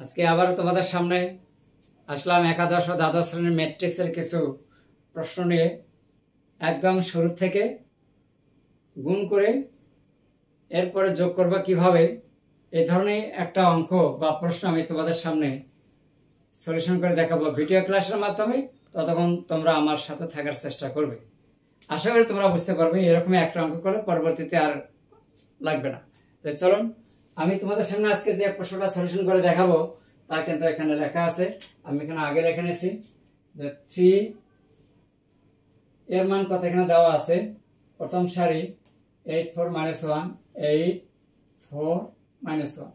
আজকে আবার তোমাদের সামনে আসলাম একাদশ ও দ্বাদশ শ্রেণীর ম্যাট্রিক্সের কিছু প্রশ্ন নিয়ে। একদম শুরু থেকে গুণ করে এরপরে যোগ করবা কিভাবে, এই ধরনের একটা অঙ্ক বা প্রশ্ন আমি তোমাদের সামনে সলিউশন করে দেখাবো ভিডিও ক্লাসের মাধ্যমে। ততক্ষণ তোমরা আমার সাথে থাকার চেষ্টা করবে। আশা করি তোমরা বুঝতে পারবে। এরকমই একটা অঙ্ক করলে পরবর্তীতে আর লাগবে না। তো চলুন, আমি তোমাদের সামনে আজকে যে প্রশ্নটা সলিউশন করে দেখাবো তা কিন্তু এখানে লেখা আছে। আমি এখানে আগে লিখে নিয়েছি যে 3 এর মান কত এখানে দেওয়া আছে। প্রথম সারি 8 4 -1 8 4 -1।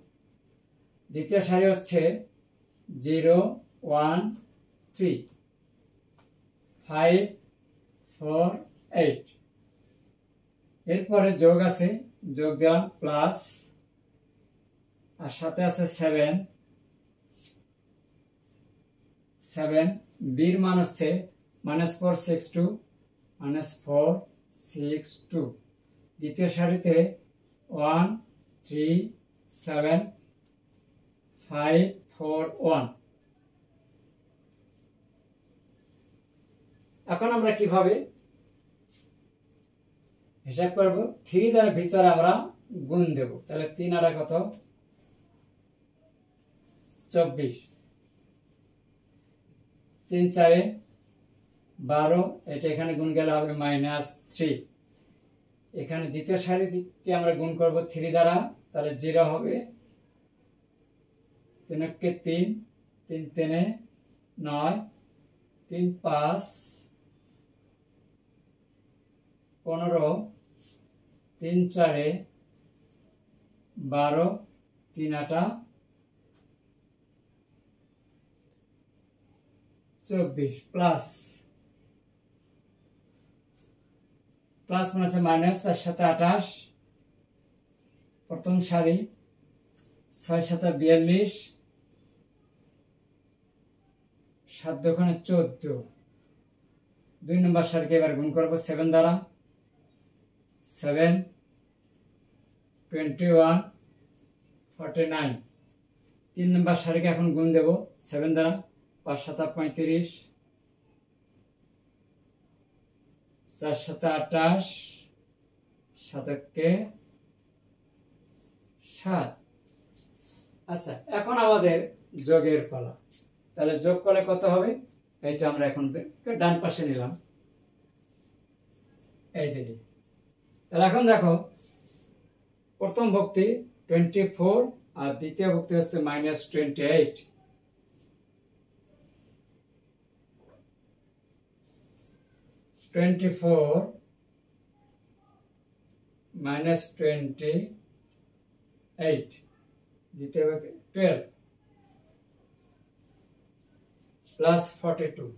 দ্বিতীয় সারি হচ্ছে 0 1 3 5 4 8। এরপরে যোগ আছে, যোগ দিলাম প্লাস, আর সাথে আছে 7 7। বির মান হচ্ছে -4 6 2 -4 6 2। দ্বিতীয় সারিতে 1 3 7 5 4 1। এখন আমরা কিভাবে হিসাব করব? 3 দ্বারা ভিতরে আমরা গুণ দেব। তাহলে 3 আর কত? 24। 3 4 12। এটা এখানে গুণ গেলে হবে -3। এখানে দ্বিতীয় সারিকে আমরা গুণ করব 3 দ্বারা, তাহলে 0 হবে। 3 কে 3 3 3 9 3 5 15 3 4 12 3 8 24 প্লাস মানে আছে মাইনাস, 4 সাথে 28। প্রথম সারি 6 সাথে 42 7 দুগুণে 14। 2 নম্বর সারিকে এবার গুণ করব 7 দ্বারা। 7 21 49। 3 নম্বর সারিকে এখন গুণ দেব 7 দ্বারা। 5 7 35 4 7 28 7 কে 7। আচ্ছা, এখন আমাদের যোগের পালা। তাহলে যোগ করলে কত হবে? এইটা আমরা এখন ডান পাশে নিলাম, এই দিকে। তাহলে এখন দেখো, প্রথম ভক্তি 24 আর দ্বিতীয় ভক্তি হচ্ছে -28। 24 -28, দ্বিতীয় ভক্তি 12 প্লাস 42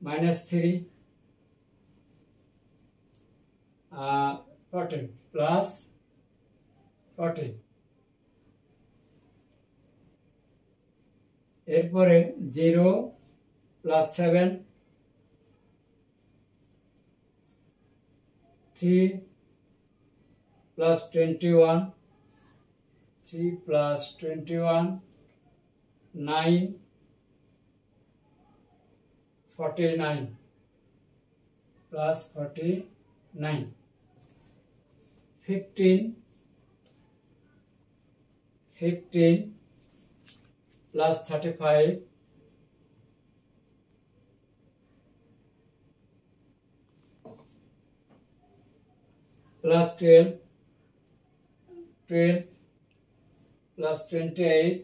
-3 14 প্লাস 14। এরপরে 0 plus 7 3 plus 21 3 plus 21 9 49 plus 49 15 plus 35 plus 12 plus 28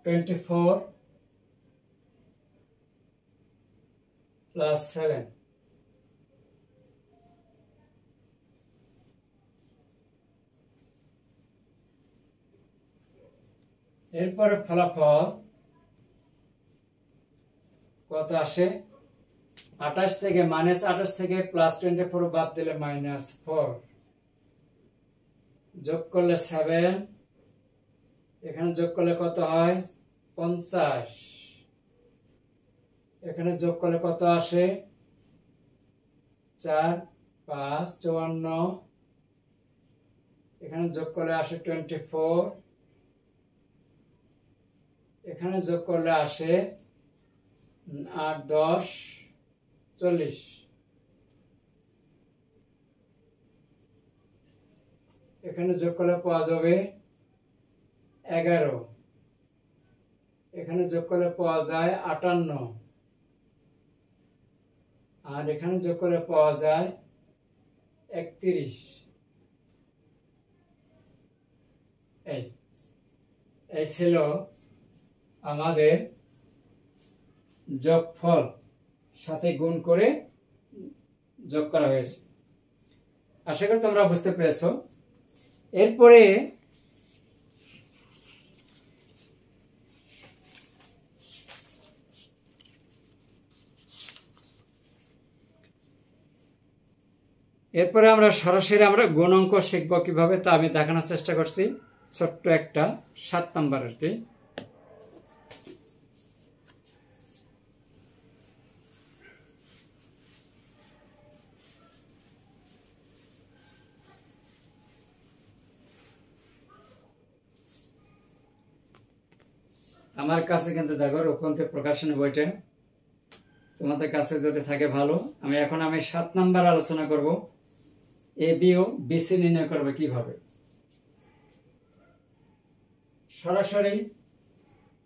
24 plus 7। এরপরে ফলাফল কত আসে? 28 থেকে -28 থেকে +24 বাদ দিলে -4, যোগ করলে 7, এখানে যোগ করলে কত হয়? 50। এখানে যোগ করলে কত আসে? 4 5 54 এখানে যোগ করলে আসে 24, এখানে যোগ করলে আসে 8, 10, 40, এখানে যোগ করলে পাওয়া যাবে 11, এখানে যোগ করলে পাওয়া যায় 58, আর এখানে যোগ করলে পাওয়া যায় 31। এই ছিল আমাদের যোগফল, সাথে গুণ করে যোগ করা হয়েছে। আশা করি তোমরা বুঝতে পেরেছো। এরপরে আমরা সরাসরি গুণ অঙ্ক শিখবো কিভাবে, তা আমি দেখানোর চেষ্টা করছি। ছোট্ট একটা 7 নম্বরের কি। আমার কাছে কিন্তু দেখো রূপন্তি প্রকাশনী বইটা, তোমাদের কাছে যদি থাকে ভালো। আমি 7 নাম্বার আলোচনা করব, এ বি ও বিসি নির্ণয় করবে কিভাবে। সরাসরি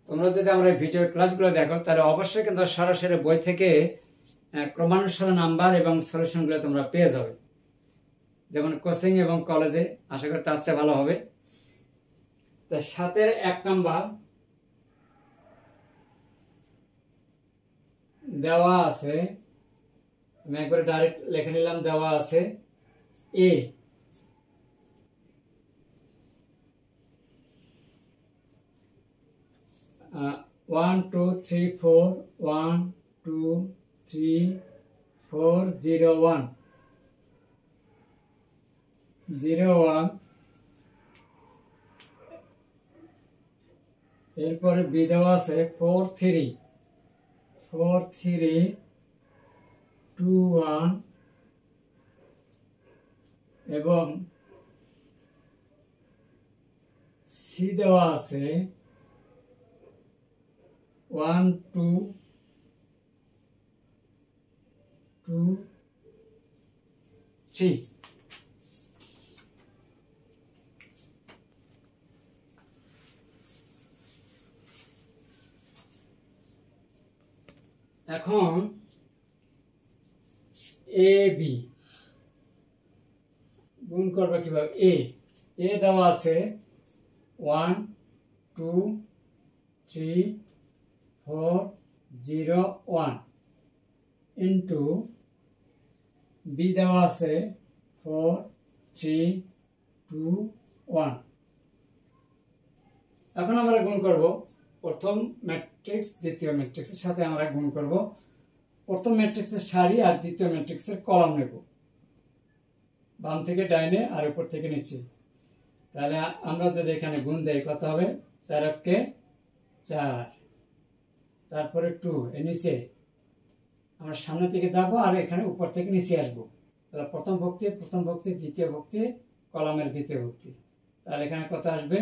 তোমরা যদি আমরা ভিডিও ক্লাসগুলো দেখো, তাহলে অবশ্যই কিন্তু সরাসরি বই থেকে ক্রমানুসারে নাম্বার এবং সলিউশনগুলো তোমরা পেয়ে যাবে, যেমন কোচিং এবং কলেজে। আশা করি তার চেয়ে ভালো হবে। তা 7-এর 1 নাম্বার দেওয়া আছে, আমি একবারে ডাইরেক্ট লিখে নিলাম। দেওয়া আছে এ, uh, 1 2 3 4 1 2 3 4 0 1 0 1। এরপরে বি দেওয়া আছে 4 3 4 3 2 1 এবং সি দেওয়া আছে 1 2 2 3। এখন এ বি গুণ করবে কিভাবে। এ দেওয়া আছে 1 2 3 4 0 1 ইন্টু বি দেওয়া আছে 4 3 2 1। এখন আমরা গুণ করব প্রথম ম্যাট্রিক্স দ্বিতীয় ম্যাট্রিক্সের সাথে। আমরা গুণ করব প্রথম ম্যাট্রিক্সের সারি আর দ্বিতীয় ম্যাট্রিক্সের কলাম নেব, বাম থেকে ডাইনে আর উপর থেকে নিচে। তাহলে আমরা যদি এখানে গুণ দেই কত হবে, 4 কে 4, তারপরে 2 এর নিচে আমরা সামনে থেকে যাব আর এখানে উপর থেকে নিচে আসব। তাহলে প্রথম ভক্তি দ্বিতীয় ভক্তি, কলামের দ্বিতীয় ভক্তি। তাহলে এখানে কত আসবে,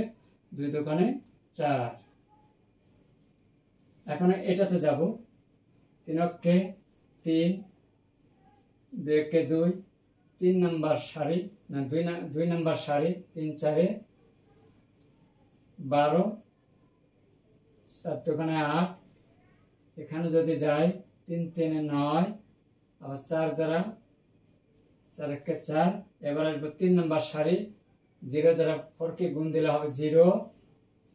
2 দোকানে 4। এখন এটাতে যাব, 3 কে 3, 2 কে 2, 3 নাম্বার সারি, না 2 নাম্বার সারি, 3 4 12, 4 দোকানে 8। এখানে যদি যাই 3 3 9, আবার 4 দ্বারা 4 কে 4। এবার আসবো 3 নাম্বার সারি, 0 দ্বারা 4 কে গুণ দিলে হবে 0,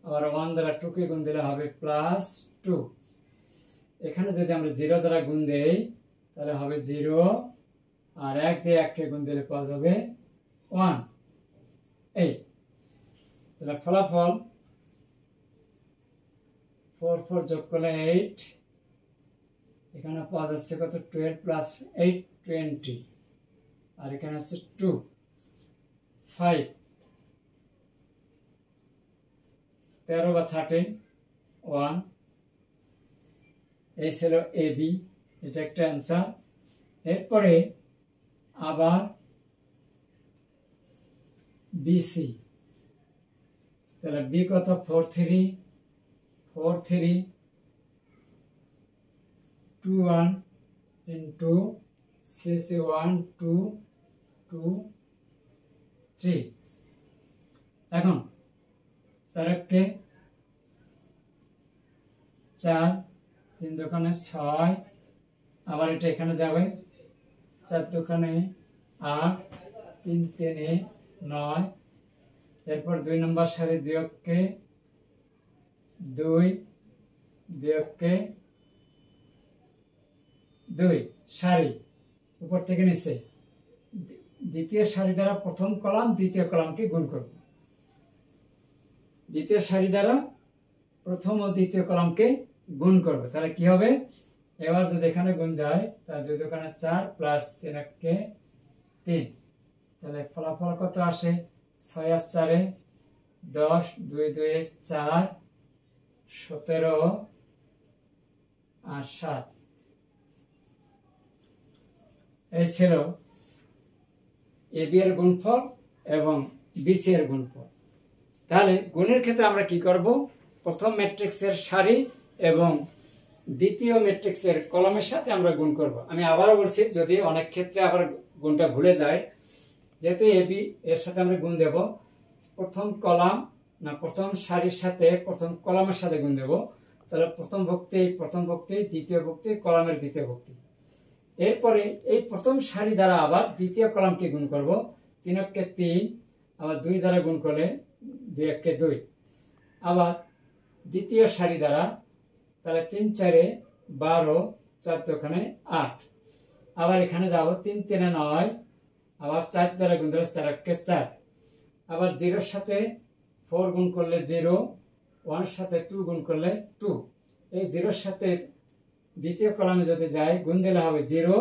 আবার 1 দ্বারা 2 কে গুণ দিলে হবে +2। এখানে যদি আমরা 0 দ্বারা গুণ দেই তাহলে হবে 0, আর 1 দিয়ে 1 কে গুণ দিলে পাওয়া যাবে 1। এই তাহলে ফলাফল 4 4 যোগ করলে 8, এখানে পাওয়া যাচ্ছে কত, 12 + 8 20, আর এখানে আছে 2 5 13 বা 13 1। এই ছিল এ বি, এটা একটা অ্যান্সার। এরপরে আবার বিসি। তাহলে বি কত 4 3 4 3 2 1 ইন্টু সিসি 1 2 2 3। এখন 4 কে 4 3 দোকানে 6, আবার এটা এখানে যাবে 4 দোকানে 8 3 3 9। এরপর 2 নম্বর সারি 2 কে 2 2 কে 2 সারি উপর থেকে নিচে দ্বিতীয় সারি দ্বারা প্রথম কলাম দ্বিতীয় কলামকে গুণ করব। দ্বিতীয় সারি দ্বারা প্রথম ও দ্বিতীয় কলামকে গুণ করব। তাহলে কি হবে, এবার যদি এখানে গুণ যায় তাহলে 2 দোকানে 4 প্লাস 3 কে 3। তাহলে ফলাফল কত আসে, 6 আর 4 10, 2 2 4, 17 আর 7। এই ছিল এবি এর গুণফল এবং বিসি এর গুণফল। তাহলে গুণের ক্ষেত্রে আমরা কি করব, প্রথম ম্যাট্রিক্সের সারি এবং দ্বিতীয় ম্যাট্রিক্সের কলামের সাথে আমরা গুণ করব। আমি আবারও বলছি, যদি অনেক ক্ষেত্রে আবার গুণটা ভুলে যায়, যেহেতু এবি এর সাথে আমরা গুণ দেব, প্রথম কলাম না প্রথম সারির সাথে প্রথম কলামের সাথে গুণ দেব। তাহলে প্রথম ভুক্তি দ্বিতীয় ভুক্তি কলামের দ্বিতীয় ভুক্তি। এরপরে এই প্রথম সারি দ্বারা আবার দ্বিতীয় কলামকে গুণ করব। 3 কে 3, আবার 2 দ্বারা গুণ করলে 2 কে 2। আবার দ্বিতীয় সারি দ্বারা, তাহলে 3 4 12, 4 দোকানে 8। আবার এখানে যাব 3 3 9, আবার 4 দ্বারা গুণ করলে 4 কে 4। আবার 0 এর সাথে 4 গুণ করলে 0, 1 এর সাথে 2 গুণ করলে 2। এই 0 এর সাথে দ্বিতীয় কলামে যদি যায় গুণ দিলে হবে 0,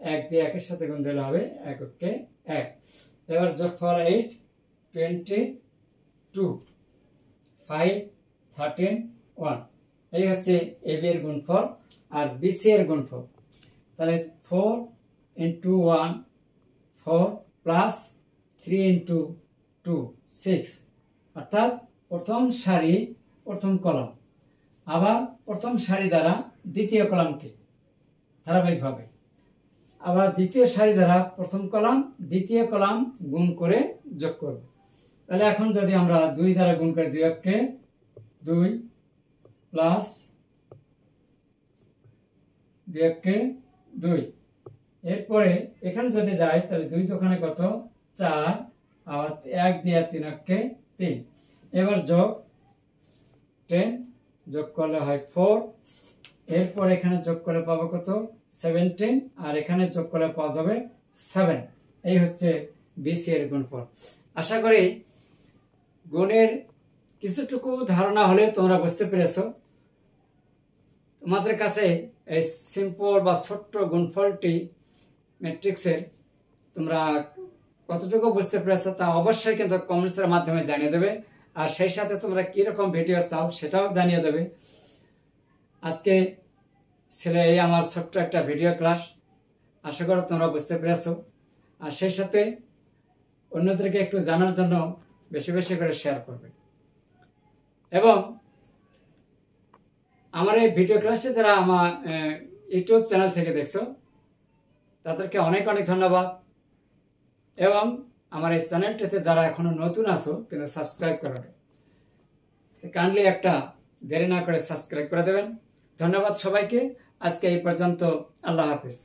1 দিয়ে 1 এর সাথে গুণ দিলে হবে 1 কে 1। এবার যোগফল 8 22 5 13 1। এই হচ্ছে এবি এর গুণফল আর বিসি এর গুণফল। তাহলে 4 ইন্টু 1 4 প্লাস 3 ইন্টু 2 6, অর্থাৎ প্রথম সারি প্রথম কলাম, আবার প্রথম সারি দ্বারা দ্বিতীয় কলামকে ধারাবাহিকভাবে, আবার দ্বিতীয় সারি দ্বারা প্রথম কলাম দ্বিতীয় কলাম গুণ করে যোগ করব। তাহলে এখন যদি আমরা 2 দ্বারা গুণ করি 2 কে 2 প্লাস 2 কে 2। এরপরে এখানে যদি যাই তাহলে 2 দোকানে কত 4, আবার 1 দিয়ে 3 কে 3। এবার যোগ 10, যোগ করলে হয় 4। এরপর এখানে যোগ করে পাবো কত 17, আর এখানে যোগ করে পাওয়া যাবে 7। এই হচ্ছে বিসি এর গুণফল। আশা করি গুণের কিছুটুকু ধারণা হলে তোমরা বুঝতে পেরেছো। তোমাদের কাছে এই সিম্পল বা ছোট্ট গুণফলটি ম্যাট্রিক্সের তোমরা কতটুকু বুঝতে পেরেছো তা অবশ্যই কিন্তু কমেন্টসের মাধ্যমে জানিয়ে দেবে। আর সেই সাথে তোমরা কিরকম ভিডিও চাও সেটাও জানিয়ে দেবে। আজকে ছিল এই আমার ছোট্ট একটা ভিডিও ক্লাস। আশা করি তোমরা বুঝতে পেরেছো। আর সেই সাথে অন্যদেরকে একটু জানার জন্য বেশি বেশি করে শেয়ার করবে। এবং আমার এই ভিডিও ক্লাসটি যারা আমার ইউটিউব চ্যানেল থেকে দেখছো তাদেরকে অনেক অনেক ধন্যবাদ। এবং আমার এই চ্যানেলটিতে যারা এখনো নতুন আছো কিন্তু সাবস্ক্রাইব করো না, কাইন্ডলি একটা দেরি না করে সাবস্ক্রাইব করে দেবেন। ধন্যবাদ সবাইকে। আজকে এই পর্যন্ত। আল্লাহ হাফেজ।